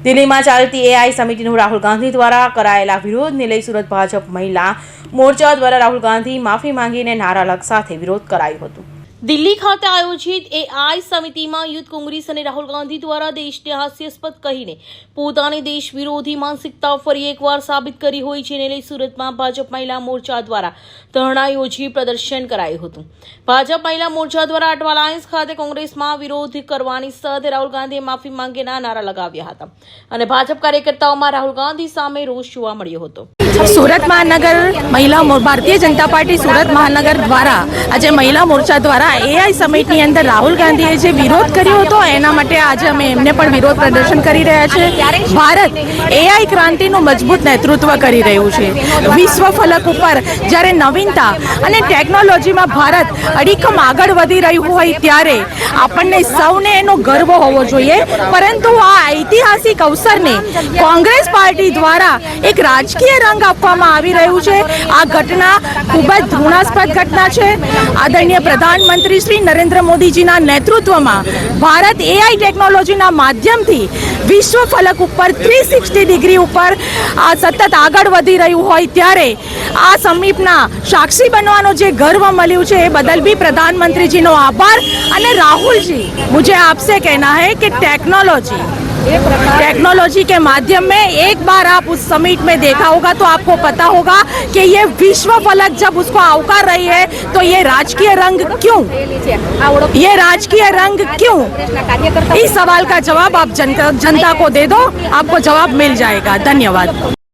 દિલ્હીમાં ચાલતી એઆઈ સમિતિનું રાહુલ ગાંધી દ્વારા કરાયેલા વિરોધને લઈ સુરત ભાજપ મહિલા મોરચા દ્વારા રાહુલ ગાંધી માફી માંગીને નારાલગ સાથે વિરોધ કરાયો હતો। દિલ્હી ખાતે આયોજિત એઆઈ સમિતિમાં યુથ કોંગ્રેસ અને રાહુલ ગાંધી દ્વારા દેશને હાસ્યાસ્પદ કહીને પોતાની દેશ વિરોધી માનસિકતા ફરી એકવાર સાબિત કરી હોય છે, જેને લઈ સુરતમાં ભાજપ મહિલા મોરચા દ્વારા ધરણા યોજી પ્રદર્શન કરાયું હતું। ભાજપ મહિલા મોરચા દ્વારા અટવા લાયન્સ ખાતે કોંગ્રેસમાં વિરોધ કરવાની સાથે રાહુલ ગાંધીએ માફી માંગીના નારા લગાવ્યા હતા અને ભાજપ કાર્યકર્તાઓમાં રાહુલ ગાંધી સામે રોષ જોવા મળ્યો હતો। સુરત મહાનગર મહિલા ભારતીય જનતા પાર્ટી સુરત મહાનગર દ્વારા આજે મહિલા મોરચા દ્વારા એઆઈ સમિટની અંદર રાહુલ ગાંધીએ જે વિરોધ કર્યો હતો એના માટે આજે અમે એમને પણ વિરોધ પ્રદર્શન કરી રહ્યા છે। ભારત એઆઈ ક્રાંતિનું મજબૂત નેતૃત્વ કરી રહ્યું છે। વિશ્વ ફલક ઉપર જ્યારે નવીનતા અને ટેકનોલોજીમાં ભારત અડીખમ આગળ વધી રહ્યું હોય ત્યારે આપણને સૌને એનો ગર્વ હોવો જોઈએ, પરંતુ આ ઐતિહાસિક અવસરને કોંગ્રેસ પાર્ટી દ્વારા એક રાજકીય રંગ આપવામાં આવી રહ્યું છે। આ ઘટના ખૂબ જ ઘૃણાસ્પદ ઘટના છે। આદરણીય પ્રધાનમંત્રી શ્રી નરેન્દ્ર મોદીજીના નેતૃત્વમાં ભારત એઆઈ ટેકનોલોજીના માધ્યમથી વિશ્વ ફલક ઉપર 360 ડિગ્રી ઉપર આ સતત આગળ વધી રહ્યું હોય ત્યારે આ સમીપના સાક્ષી બનવાનો જે ગર્વ મળ્યું છે એ બદલ भी प्रधानमंत्री जी नो आभार। અને राहुल जी, मुझे आपसे कहना है कि टेक्नोलॉजी के माध्यम में एक बार आप उस समिट में देखा होगा तो आपको पता होगा कि ये विश्व फलक जब उसको आवकार रही है तो ये राजकीय रंग क्यों? इस सवाल का जवाब आप जनता को दे दो, आपको जवाब मिल जाएगा। धन्यवाद।